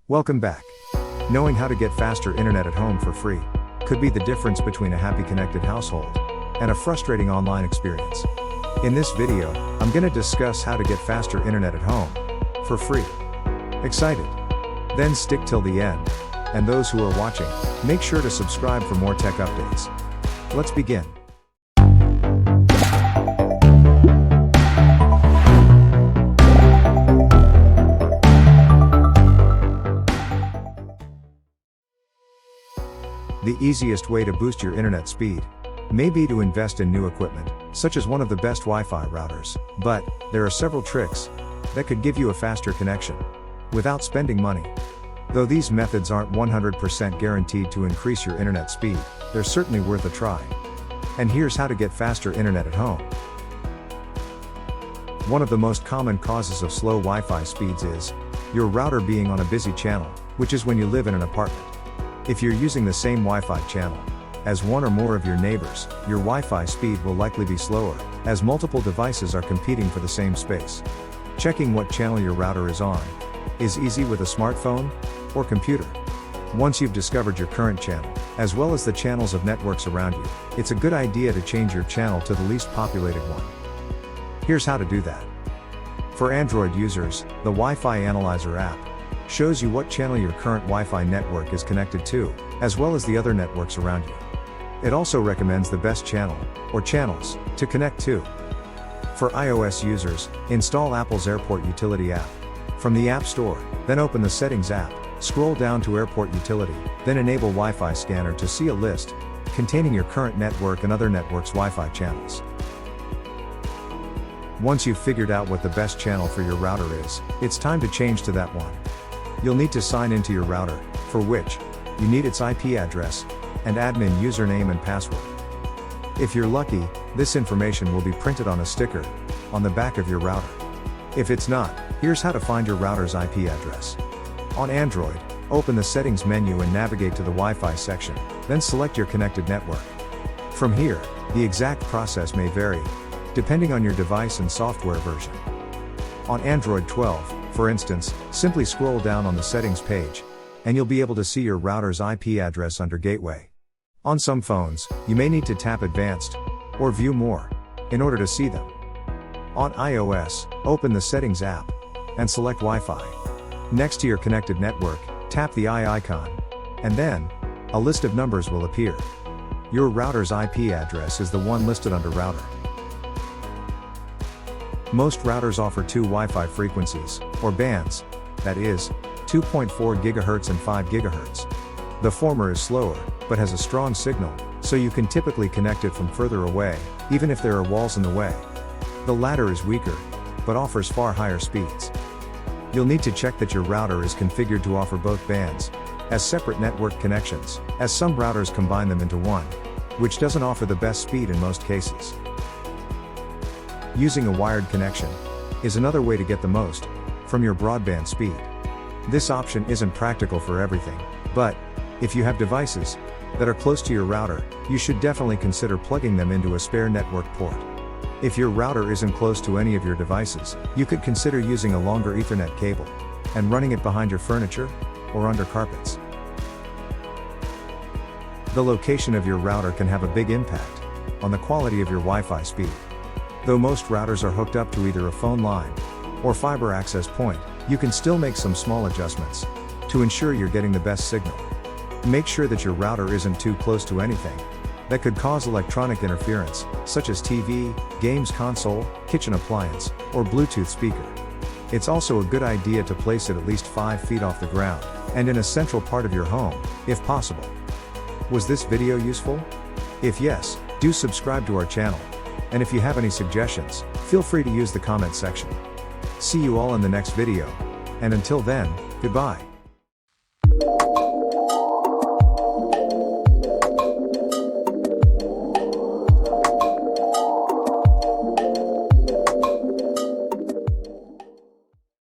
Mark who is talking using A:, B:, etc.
A: Welcome back. Knowing how to get faster internet at home for free could be the difference between a happy connected household and a frustrating online experience. In this video, I'm going to discuss how to get faster internet at home for free. Excited? Then stick till the end. And those who are watching, make sure to subscribe for more tech updates. Let's begin. The easiest way to boost your internet speed may be to invest in new equipment, such as one of the best Wi-Fi routers, but there are several tricks that could give you a faster connection without spending money. Though these methods aren't 100% guaranteed to increase your internet speed, they're certainly worth a try. And here's how to get faster internet at home. One of the most common causes of slow Wi-Fi speeds is your router being on a busy channel, which is when you live in an apartment. If you're using the same Wi-Fi channel as one or more of your neighbors, your Wi-Fi speed will likely be slower, as multiple devices are competing for the same space. Checking what channel your router is on is easy with a smartphone or computer. Once you've discovered your current channel, as well as the channels of networks around you, it's a good idea to change your channel to the least populated one. Here's how to do that. For Android users, the Wi-Fi Analyzer app shows you what channel your current Wi-Fi network is connected to, as well as the other networks around you. It also recommends the best channel, or channels, to connect to. For iOS users, install Apple's Airport Utility app from the App Store, then open the Settings app, scroll down to Airport Utility, then enable Wi-Fi Scanner to see a list containing your current network and other networks' Wi-Fi channels. Once you've figured out what the best channel for your router is, it's time to change to that one. You'll need to sign into your router, for which you need its IP address and admin username and password. If you're lucky, this information will be printed on a sticker on the back of your router. If it's not, here's how to find your router's IP address. On Android, open the Settings menu and navigate to the Wi-Fi section, then select your connected network. From here, the exact process may vary, depending on your device and software version. On Android 12, for instance, simply scroll down on the Settings page, and you'll be able to see your router's IP address under Gateway. On some phones, you may need to tap Advanced, or View More, in order to see them. On iOS, open the Settings app, and select Wi-Fi. Next to your connected network, tap the eye icon, and then a list of numbers will appear. Your router's IP address is the one listed under Router. Most routers offer two Wi-Fi frequencies, or bands, that is, 2.4 GHz and 5 GHz. The former is slower, but has a strong signal, so you can typically connect it from further away, even if there are walls in the way. The latter is weaker, but offers far higher speeds. You'll need to check that your router is configured to offer both bands as separate network connections, as some routers combine them into one, which doesn't offer the best speed in most cases. Using a wired connection is another way to get the most from your broadband speed. This option isn't practical for everything, but if you have devices that are close to your router, you should definitely consider plugging them into a spare network port. If your router isn't close to any of your devices, you could consider using a longer Ethernet cable and running it behind your furniture or under carpets. The location of your router can have a big impact on the quality of your Wi-Fi speed. Though most routers are hooked up to either a phone line or fiber access point, you can still make some small adjustments to ensure you're getting the best signal. Make sure that your router isn't too close to anything that could cause electronic interference, such as TV, games console, kitchen appliance, or Bluetooth speaker. It's also a good idea to place it at least 5 feet off the ground and in a central part of your home, if possible. Was this video useful? If yes, do subscribe to our channel. And if you have any suggestions, feel free to use the comment section. See you all in the next video. And until then, goodbye.